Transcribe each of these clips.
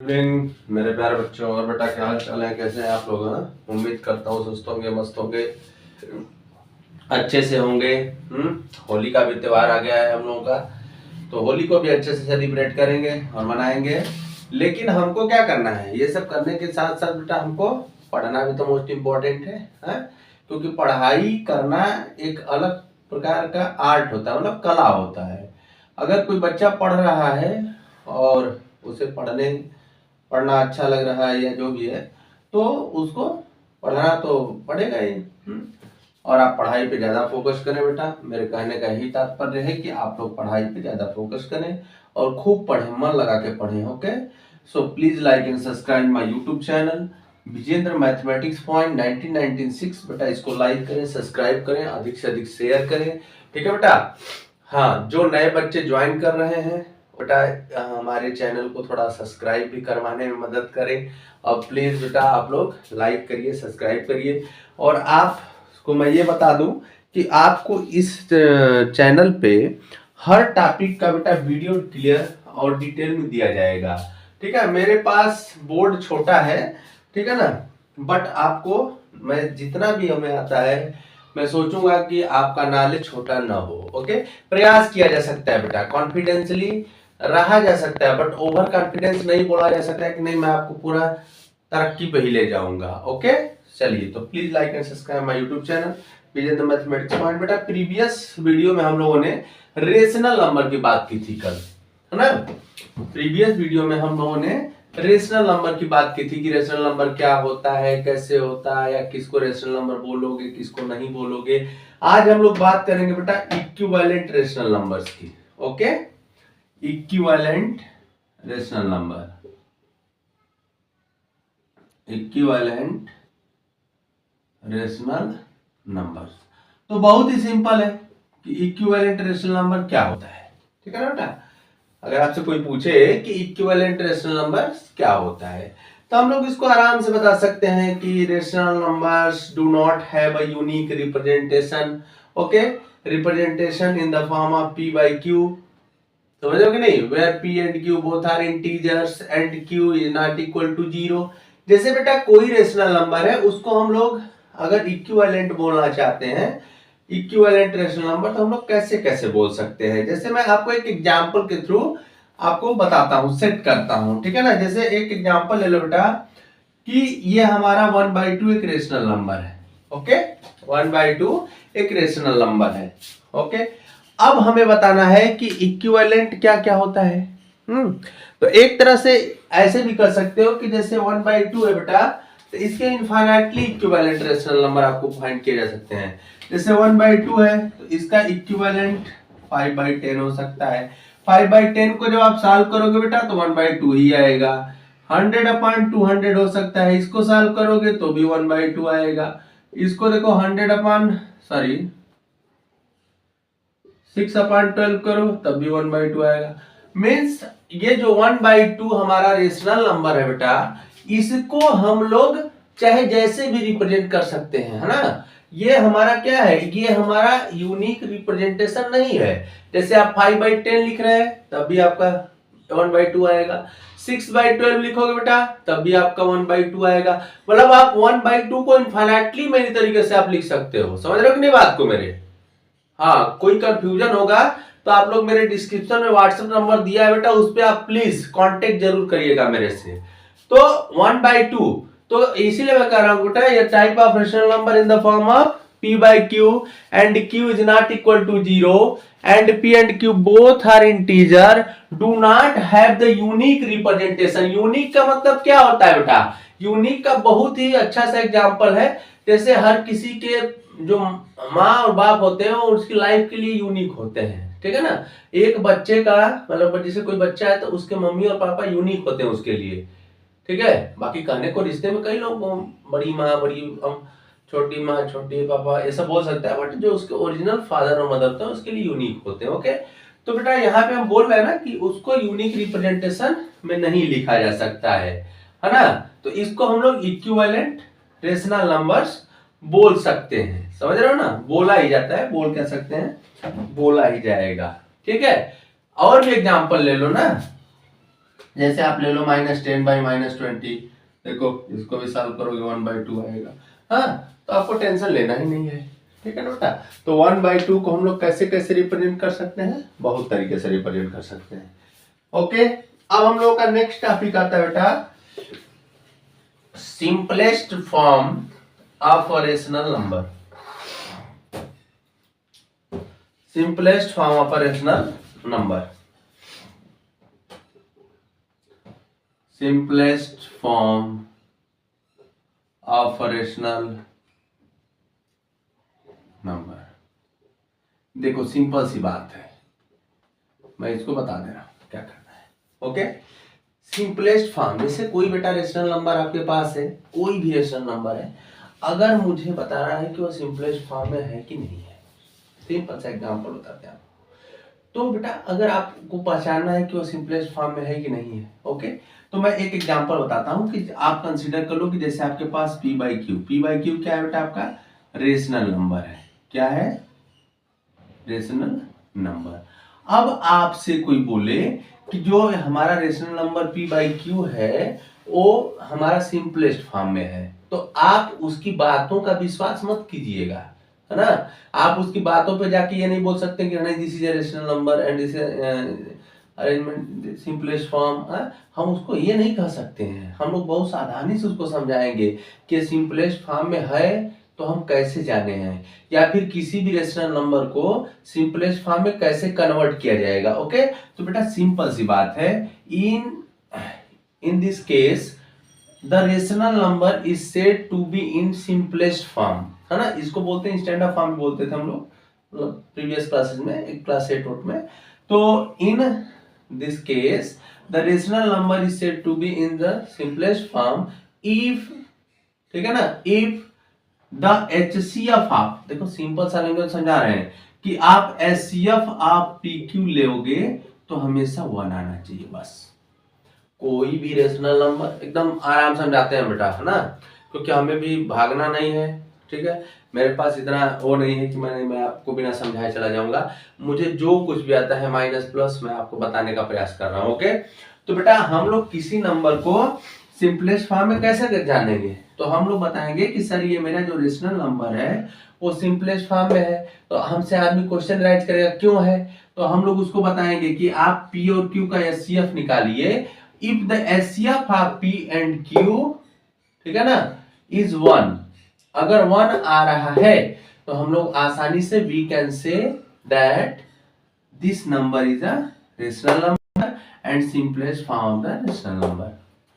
Evening मेरे प्यारे बच्चों और बेटा, क्या हाल चाल है? कैसे हैं आप लोग? उम्मीद करता हूँ सुस्त होंगे, मस्त होंगे, अच्छे से होंगे। होली का भी त्योहार आ गया है हम लोगों का, तो होली को भी अच्छे से सेलिब्रेट करेंगे और मनाएंगे। लेकिन हमको क्या करना है? ये सब करने के साथ साथ बेटा हमको पढ़ना भी तो मोस्ट इम्पोर्टेंट है? क्योंकि पढ़ाई करना एक अलग प्रकार का आर्ट होता है, मतलब कला होता है। अगर कोई बच्चा पढ़ रहा है और उसे पढ़ना अच्छा लग रहा है या जो भी है, तो उसको पढ़ना तो पड़ेगा ही। और आप पढ़ाई पे ज़्यादा फोकस करें बेटा। मेरे कहने का यही तात्पर्य है कि आप लोग पढ़ाई पे ज़्यादा फोकस करें और खूब पढ़ें, मन लगा के पढ़ें। Okay, so please like and subscribe my YouTube channel Vijendra mathematics point 1996। बेटा इसको लाइक करें, सब्सक्राइब करें, अधिक से अधिक शेयर करें। ठीक है बेटा? हाँ, जो नए बच्चे ज्वाइन कर रहे हैं बेटा, हमारे चैनल को थोड़ा सब्सक्राइब भी करवाने में मदद करें। और प्लीज बेटा आप लोग लाइक करिए, सब्सक्राइब करिए। और आपको मैं ये बता दूं कि आपको इस चैनल पे हर टॉपिक का बेटा वीडियो क्लियर और डिटेल में दिया जाएगा। ठीक है? मेरे पास बोर्ड छोटा है, ठीक है ना, बट आपको मैं जितना भी हमें आता है मैं सोचूंगा कि आपका नॉलेज छोटा ना हो। ओके, प्रयास किया जा सकता है बेटा, कॉन्फिडेंसली रहा जा सकता है, बट ओवर कॉन्फिडेंस नहीं बोला जा सकता है कि नहीं मैं आपको पूरा तरक्की पे ही ले जाऊंगा। ओके, चलिए, तो please like and subscribe my YouTube channel Vijendra mathematics point. बेटा प्रीवियस वीडियो में हम लोगों ने रेशनल नंबर की बात की थी कल, है ना? प्रीवियस वीडियो में हम लोगों ने रेशनल नंबर की बात की थी कि रेशनल नंबर क्या होता है, कैसे होता है, या किसको रेशनल नंबर बोलोगे, किसको नहीं बोलोगे। आज हम लोग बात करेंगे बेटा इक्विवेलेंट रेशनल नंबर्स की। Okay, equivalent rational number, equivalent rational numbers. तो बहुत ही सिंपल है कि इक्विवेलेंट रेशनल नंबर क्या होता है। ठीक है ना बेटा? अगर आपसे कोई पूछे कि इक्विवेलेंट रेशनल नंबर क्या होता है, तो हम लोग इसको आराम से बता सकते हैं कि rational numbers do not have a unique representation. Okay, representation in the form of p by q। समझ रहे हो कि नहीं? Where p and q both are integers and q is not equal to 0। जैसे बेटा कोई रेशनल नंबर है उसको हम लोग अगर इक्विवेलेंट बोलना चाहते हैं, इक्विवेलेंट रेशनल नंबर, तो हम लोग कैसे कैसे बोल सकते हैं। जैसे मैं आपको एक एग्जांपल के थ्रू आपको बताता हूं, सेट करता हूं। ठीक है ना? जैसे एक एग्जांपल ले लो बेटा कि ये हमारा 1/2 एक रेशनल नंबर है। ओके, 1/2 एक रेशनल नंबर है। ओके, अब हमें बताना है कि इक्विवेलेंट क्या क्या होता है। तो एक तरह से ऐसे भी कर सकते हो कि जैसे 1/2 है बेटा, तो इसके इनफाइनाइटली इक्विवेलेंट रेशनल नंबर आपको फाइंड किए जा सकते हैं। जैसे 1/2 है तो इसका इक्विवेलेंट 5/10 हो सकता है। 5/10 को जब आप सॉल्व करोगे बेटा तो 1/2 ही आएगा। 100/200 हो सकता है, इसको सॉल्व करोगे तो भी 1/2 आएगा। इसको देखो 6/12 करो तब भी 1/2 आएगा। मीन्स ये जो 1/2 हमारा रेशनल नंबर है बेटा, इसको हम लोग चाहे जैसे भी रिप्रेजेंट कर सकते हैं, है ना? ये हमारा क्या है? ये हमारा यूनिक रिप्रेजेंटेशन नहीं है। जैसे आप 5/10 लिख रहे हैं तब भी आपका 1/2 आएगा। 6/12 लिखोगे बेटा तब भी आपका 1/2 आएगा। मतलब आप 1/2 को इनफाइनाइटली मेरी तरीके से आप लिख सकते हो। समझ रहे हो कि नहीं बात को मेरे? हाँ, कोई कंफ्यूजन होगा तो आप लोग मेरे डिस्क्रिप्शन में व्हाट्सएप नंबर दिया है बेटा, उस पे आप प्लीज कांटेक्ट जरूर करिएगा मेरे से। तो 1/2, तो इसीलिए मैं कह रहा हूं बेटा ये type of rational number in the form of p by q and q is not equal to 0 and p and q both are integer do not have the unique representation। Unique का मतलब क्या होता है बेटा? Unique का बहुत ही अच्छा सा एग्जांपल है, जैसे हर किसी के जो माँ और बाप होते हैं वो उसकी लाइफ के लिए यूनिक होते हैं। ठीक है ना? एक बच्चे का मतलब जैसे कोई बच्चा है तो उसके मम्मी और पापा यूनिक होते हैं उसके लिए। ठीक है? बाकी कहने को रिश्ते में कई लोग बड़ी माँ, बड़ी छोटी माँ, छोटी पापा ऐसा बोल सकता है, बट जो उसके ओरिजिनल फादर और मदर होते हैं उसके लिए यूनिक होते हैं। ओके, तो बेटा यहाँ पे हम बोल रहे हैं ना कि उसको यूनिक रिप्रेजेंटेशन में नहीं लिखा जा सकता है ना? तो इसको हम लोग इक्विवेलेंट रेशनल नंबर्स बोल सकते हैं। समझ रहे हो ना? बोला ही जाता है, बोल कह सकते हैं, बोला ही जाएगा। ठीक है? और भी एग्जांपल ले लो ना, जैसे आप ले लो -10/-20, देखो इसको भी सॉल्व करोगे 1/2 आएगा। हाँ, तो आपको टेंशन लेना ही नहीं है, ठीक है ना बेटा। तो 1/2 को हम लोग कैसे कैसे रिप्रेजेंट कर सकते हैं, बहुत तरीके से रिप्रेजेंट कर सकते हैं। ओके, अब हम लोग का नेक्स्ट टॉपिक आता है बेटा simplest form of a rational number. Simplest form of a rational number. simplest form of a rational number। देखो सिंपल सी बात है, मैं इसको बता दे रहा हूं क्या करना है। ओके, सिंपलेस्ट फॉर्म, जैसे कोई बेटा रेशनल नंबर आपके पास है, कोई भी रेशनल नंबर है, अगर मुझे बता रहा है कि वो सिंपलेस्ट फॉर्म में है कि नहीं है, सिंपल सा एग्जांपल बताते हैं। तो बेटा अगर आपको पहचानना है कि वो सिंपलेस्ट फॉर्म में है कि नहीं है, ओके, तो मैं एक एग्जांपल बताता हूं कि आप कंसीडर कर लो कि जैसे आपके पास p/q क्या है बेटा, आपका रेशनल नंबर है। क्या है, रेशनल नंबर। अब आपसे कोई बोले कि जो हमारा रेशनल नंबर p/q है वो हमारा सिंपलेस्ट फॉर्म में है, तो आप उसकी बातों का विश्वास मत कीजिएगा, है ना। आप उसकी बातों पे जाके ये नहीं बोल सकते कि नहीं this is a rational number and this arrangement simplest form. हम उसको ये नहीं कह सकते हैं, हम लोग बहुत सावधानी से उसको समझाएंगे कि सिंपलेस्ट फॉर्म में है तो हम कैसे जाने हैं, या फिर किसी भी रेशनल नंबर को सिंपलेस्ट फॉर्म में कैसे कन्वर्ट किया जाएगा। ओके, तो बेटा सिंपल सी बात है, in this case the rational number is said to be in simplest form, है ना। इसको बोलते हैं स्टैंडर्ड फॉर्म बोलते थे हम लोग, मतलब प्रीवियस क्लासेस में, एक क्लास 8 में। तो in this case the rational number is said to be in the simplest form if, ठीक है ना, इफ द HCF ऑफ, देखो सिंपल सा लैंग्वेज समझा रहे हैं कि आप HCF ऑफ PQ लोगे तो हमेशा 1 आना चाहिए बस। कोई भी रेशनल नंबर एकदम आराम से समझाते हैं बेटा, है ना, क्योंकि हमें भी भागना नहीं है, ठीक है। मेरे पास इतना वो नहीं है कि मैं आपको बिना समझाए चला जाऊंगा। मुझे जो कुछ भी आता है माइनस प्लस मैं आपको बताने का प्रयास कर रहा हूं। ओके, तो बेटा हम लोग किसी नंबर को सिंपलेस्ट फॉर्म में कैसे जानेंगे, तो हम लोग बताएंगे कि सर ये मेरा जो रेशनल नंबर है वो सिंपलेस्ट फॉर्म में है। तो हमसे आदमी क्वेश्चन राइज करेगा क्यों है, तो हम लोग उसको बताएंगे कि आप P और Q का HCF निकालिए। If the HCF of P and Q, ठीक है ना, इज 1, अगर 1 आ रहा है तो हम लोग आसानी से we can say that this number is a rational number and simplest form of the rational number,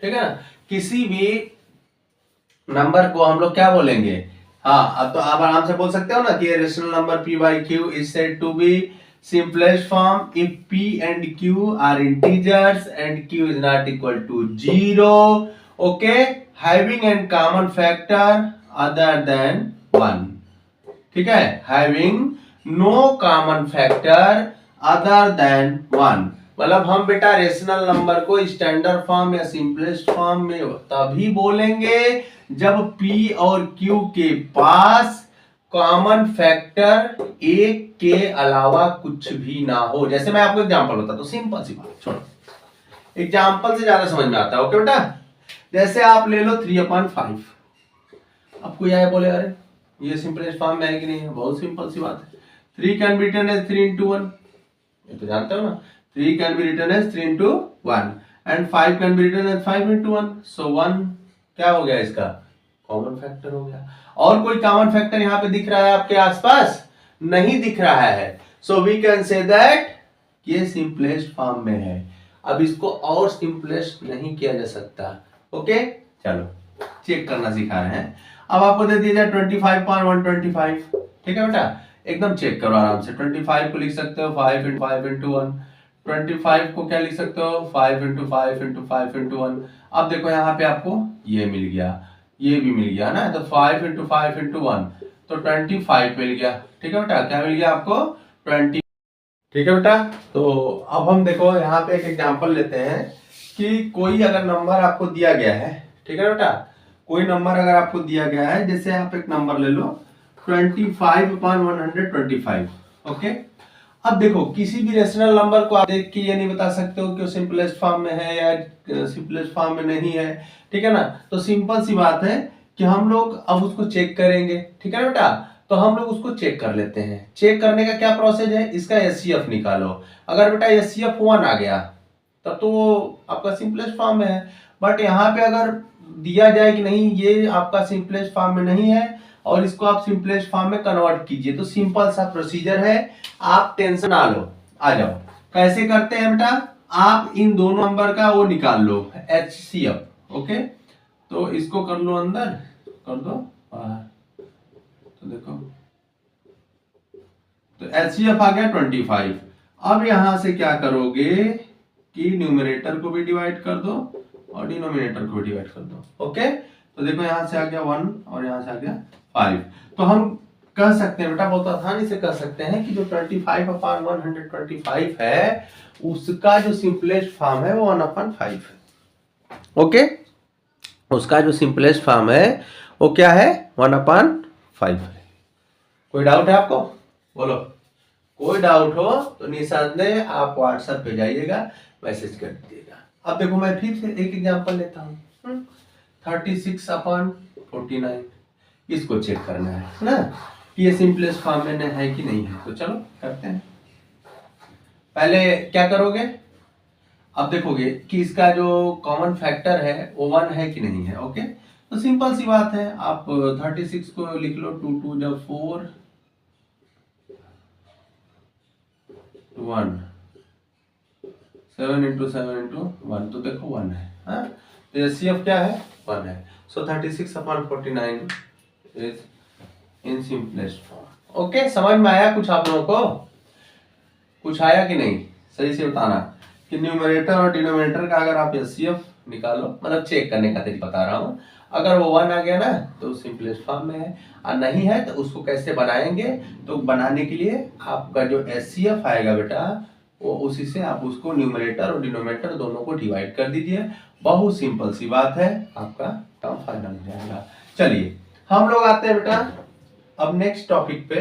ठीक है ना। किसी भी नंबर को हम लोग क्या बोलेंगे, हाँ अब तो आप आराम से बोल सकते हो ना कि rational number p/q is said to be simplest form if p and q are integers and q is not equal to 0, okay, having a common factor other than 1, ठीक है, having no common factor other than 1। मतलब हम बेटा rational number को standard form या simplest form में तभी बोलेंगे जब p और q के पास कॉमन फैक्टर एक के अलावा कुछ भी ना हो। जैसे मैं आपको एग्जांपल बताता हूं, सिंपल सी बात, छोड़ो एग्जांपल से ज्यादा समझ में आता है। ओके बेटा, जैसे आप ले लो 3/5, आपको यह बोले अरे ये सिंपलेस्ट फॉर्म में है कि नहीं है, बहुत सिंपल सी बात है। 3 can be written as 3 into 1, ये तो जानते हो ना, 3 can be written as 3 into 1 and 5 can be written as 5 into 1, so 1 क्या हो गया, इसका कॉमन फैक्टर हो गया। और कोई कॉमन फैक्टर यहाँ पे दिख रहा है आपके आसपास, नहीं दिख रहा है, so we can say that ये सिंपलेस्ट फॉर्म में है। अब इसको और सिंपलेस्ट नहीं किया जा सकता। ओके, चलो चेक करना सिखा रहे हैं। अब आपको दे दिया जाए 25/125, ठीक है बेटा, एकदम चेक करो आराम से। 25 को लिख सकते हो 5 into 5 into 1, 25 को क्या लिख सकते हो 5 into 5 into 5 into 1। अब देखो यहाँ पे आपको ये मिल गया, ये भी मिल गया ना, तो 5 into 5 into 1 तो 25 मिल गया, ठीक है बेटा, क्या मिल गया आपको 20, ठीक है बेटा। तो अब हम देखो यहाँ पे एक एग्जांपल लेते हैं कि कोई अगर नंबर आपको दिया गया है, ठीक है बेटा, कोई नंबर अगर आपको दिया गया है, जैसे आप एक नंबर ले लो 25/125, ओके। अब देखो किसी भी रेशनल नंबर को आप देख के ये नहीं बता सकते हो कि वो सिंपलेस्ट फॉर्म में है या सिंपलेस्ट फॉर्म में नहीं है, ठीक है ना। तो सिंपल सी बात है कि हम लोग अब उसको चेक करेंगे, ठीक है ना बेटा। तो हम लोग उसको चेक कर लेते हैं। चेक करने का क्या प्रोसेस है, इसका एचसीएफ निकालो। अगर बेटा एचसीएफ 1 आ गया तब तो वो आपका सिंपलेस्ट फॉर्म में है। बट यहाँ पे अगर दिया जाए कि नहीं ये आपका सिंपलेस्ट फॉर्म में नहीं है और इसको आप सिंपलेस्ट फॉर्म में कन्वर्ट कीजिए, तो सिंपल सा प्रोसीजर है, आप टेंशन ना लो, आ जाओ। कैसे करते हैं बेटा, आप इन दोनों नंबर का वो निकाल लो एचसीएफ, ओके। तो इसको कर लो अंदर, कर दो बाहर, तो देखो तो एचसीएफ आ गया 25। अब यहां से क्या करोगे कि न्यूमरेटर को भी डिवाइड कर दो और डिनोमिनेटर को भी डिवाइड कर दो, ओके। तो देखो यहां से आ गया 1 और यहां से आ गया 5। तो हम कह सकते हैं बेटा, बहुत आसानी से कह सकते हैं कि जो 25/125 है उसका जो सिंपलेस्ट फॉर्म है वो 1/5 है, ओके। उसका जो सिंपलेस्ट फॉर्म है वो क्या है, 1/5 है। कोई डाउट है आपको, बोलो। कोई डाउट हो तो निसंदेह आप व्हाट्सएप पे जाइएगा, मैसेज कर दीजिएगा। अब देखो मैं फिर से एक एग्जांपल लेता हूँ, 36/49, इसको चेक करना है ना कि ये सिंपलेस्ट फॉर्म में है कि नहीं है। तो चलो करते हैं। पहले क्या करोगे, अब देखोगे कि इसका जो कॉमन फैक्टर है वो 1 है कि नहीं है, ओके। तो सिंपल सी बात है, आप 36 को लिख लो, 2 2 जब 4 1, 7 × 7 × 1, तो देखो 1 है, हाँ? तो एचसीएफ क्या है, 1 है। सो 36/49 is in simplest form, okay. समझ में आया कुछ आप लोगों को, कुछ आया कि नहीं, सही से बताना कि न्यूमरेटर और डिनोमिनेटर का अगर आप एचसीएफ निकालो, मतलब चेक करने का तरीका बता रहा हूँ। अगर वो 1 आ गया ना तो सिंपलेस्ट फॉर्म में है, और नहीं है तो उसको कैसे बनाएंगे। तो बनाने के लिए आपका जो एचसीएफ आएगा बेटा, वो उसी से आप उसको न्यूमरेटर और डिनोमिनेटर दोनों को डिवाइड कर दीजिए। बहुत सिंपल सी बात है, आपका काम फाइनल हो जाएगा। चलिए हम लोग आते हैं बेटा अब नेक्स्ट टॉपिक पे,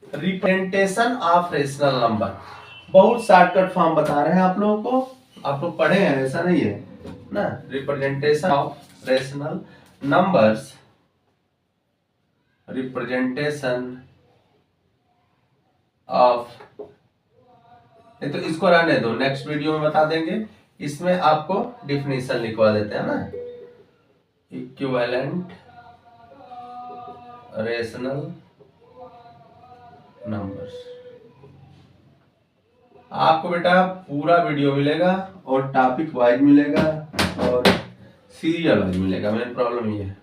रिप्रेजेंटेशन ऑफ रेशनल नंबर। बहुत शॉर्टकट फॉर्म बता रहे हैं आप लोगों को, आप लोग पढ़े हैं ऐसा नहीं है ना। Representation of rational numbers, representation of, तो इसको रहने दो, नेक्स्ट वीडियो में बता देंगे। इसमें आपको डिफिनेशन लिखवा देते हैं ना, इक्विवेलेंट रेशनल नंबर्स। आपको बेटा पूरा वीडियो मिलेगा और टॉपिक वाइज मिलेगा और सीरियल वाइज मिलेगा। मेन प्रॉब्लम ये है,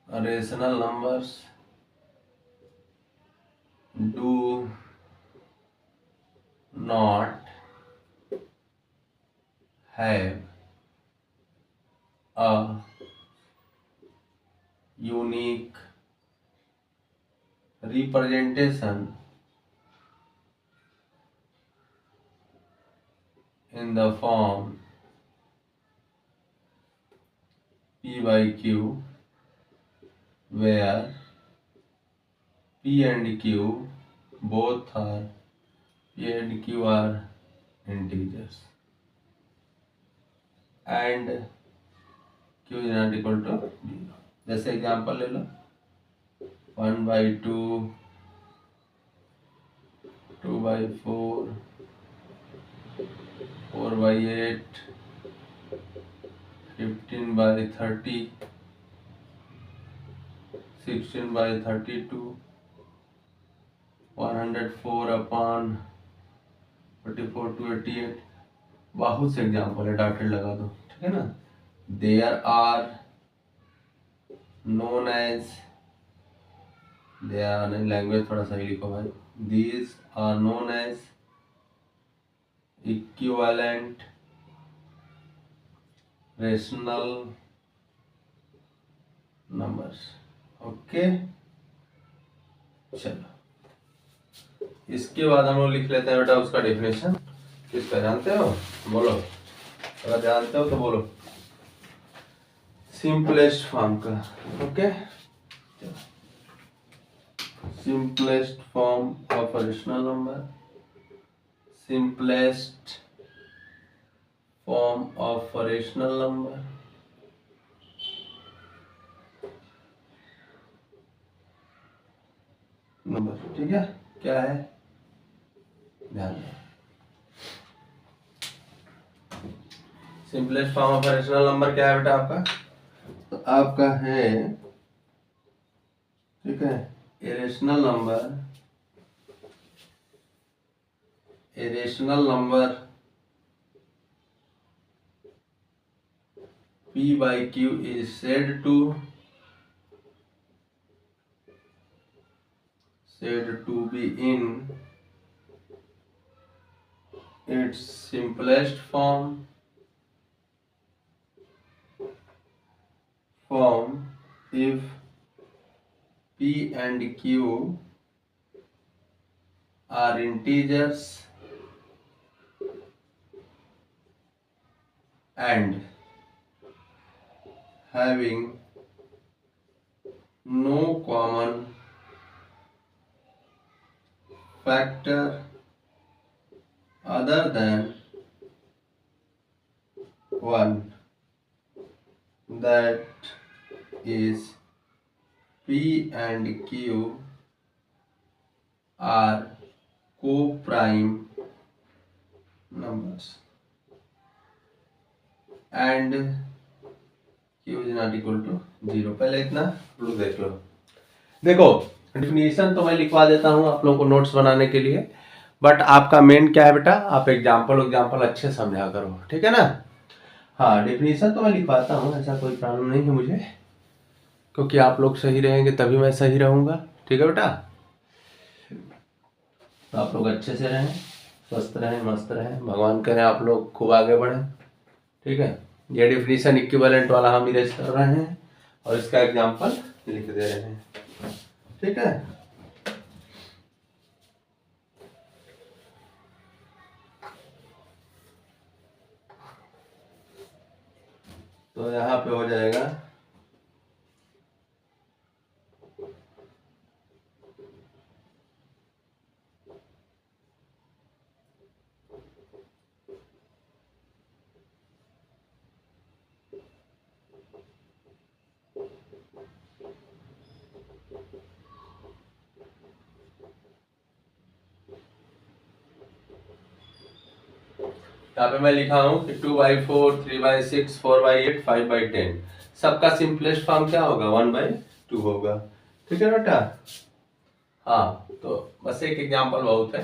rational numbers do not have a unique representation in the form P/Q where P and Q both are P and Q are integers and Q is not equal to 0। जैसे example ले लो, 1/2, 2/4, 4/8, 15/30, 16/32, 104/44/288। बहुत से example है, dotted लगा दो, ठीक है ना। There are known as, there are, language थोड़ा सही लिखो भाई, these are known as equivalent rational numbers, okay. चलो इसके बाद हम लोग लिख लेते हैं बेटा उसका डेफिनेशन। किसका जानते हो, बोलो, अगर जानते हो तो बोलो। सिंपलेस्ट फॉर्म का, okay. simplest form of a rational number, simplest form of a rational number, ठीक है, क्या है, ध्यान दें, simplest form of rational number क्या है बेटा आपका, तो आपका है, ठीक है, irrational number P by Q is said to be in its simplest form if P and Q are integers and having no common factor other than 1, that is P and Q are co-prime numbers and Q is not equal to 0। पहले इतना लोग देख लो। देखो definition तो मैं लिखवा देता हूँ आप लोगों को नोट्स बनाने के लिए, बट आपका मेन क्या है बेटा, आप एग्जाम्पल अच्छे समझा करो, ठीक है ना। हाँ डिफिनीशन तो मैं लिखवाता हूँ, ऐसा कोई प्रॉब्लम नहीं है मुझे, क्योंकि आप लोग सही रहेंगे तभी मैं सही रहूँगा, ठीक है बेटा। तो आप लोग अच्छे से रहें, स्वस्थ रहें, मस्त रहें, भगवान करें आप लोग खूब आगे बढ़ें, ठीक है। ये डिफिनीशन इक्विवेलेंट वाला हम इरेज कर रहे हैं और इसका एग्जांपल लिख दे रहे हैं, ठीक है। तो यहाँ पे हो जाएगा यहाँ पे मैं लिखा हूँ कि 2/4, 3/6, 4/8, 5/10, सबका सिंपलेस्ट फॉर्म क्या होगा, 1/2 होगा, ठीक है बेटा। हाँ तो बस एक एग्जांपल बहुत है,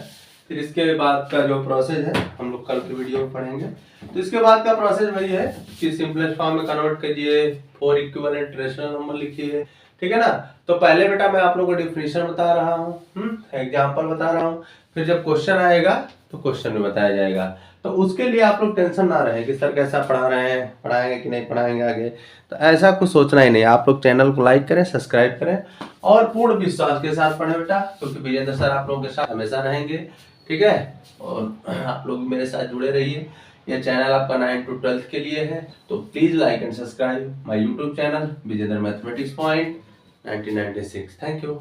फिर इसके बाद का जो प्रोसेस है हम लोग कल के वीडियो में पढ़ेंगे। तो इसके बाद का प्रोसेस वही है कि सिंपलेस्ट फॉर्म में कन्वर्ट कीजिए, 4 इक्विवेलेंट रेशनल नंबर लिखिए, ठीक है ना। तो पहले बेटा मैं आप लोगों को डिफिनीशन बता रहा हूँ, एग्जांपल बता रहा हूँ, फिर जब क्वेश्चन आएगा तो क्वेश्चन में बताया जाएगा। तो उसके लिए आप लोग टेंशन ना रहे कि सर कैसा पढ़ा रहे हैं, पढ़ाएंगे कि नहीं पढ़ाएंगे आगे, तो ऐसा कुछ सोचना ही नहीं। आप लोग चैनल को लाइक करें, सब्सक्राइब करें और पूर्ण विश्वास के साथ पढ़ें बेटा, क्योंकि विजेंद्र सर आप लोगों के साथ हमेशा रहेंगे, ठीक है। और आप लोग मेरे साथ जुड़े रहिए। यह चैनल आपका 9 to 12 के लिए है, तो please like and subscribe my YouTube channel Vijendra mathematics point 1996। Thank you.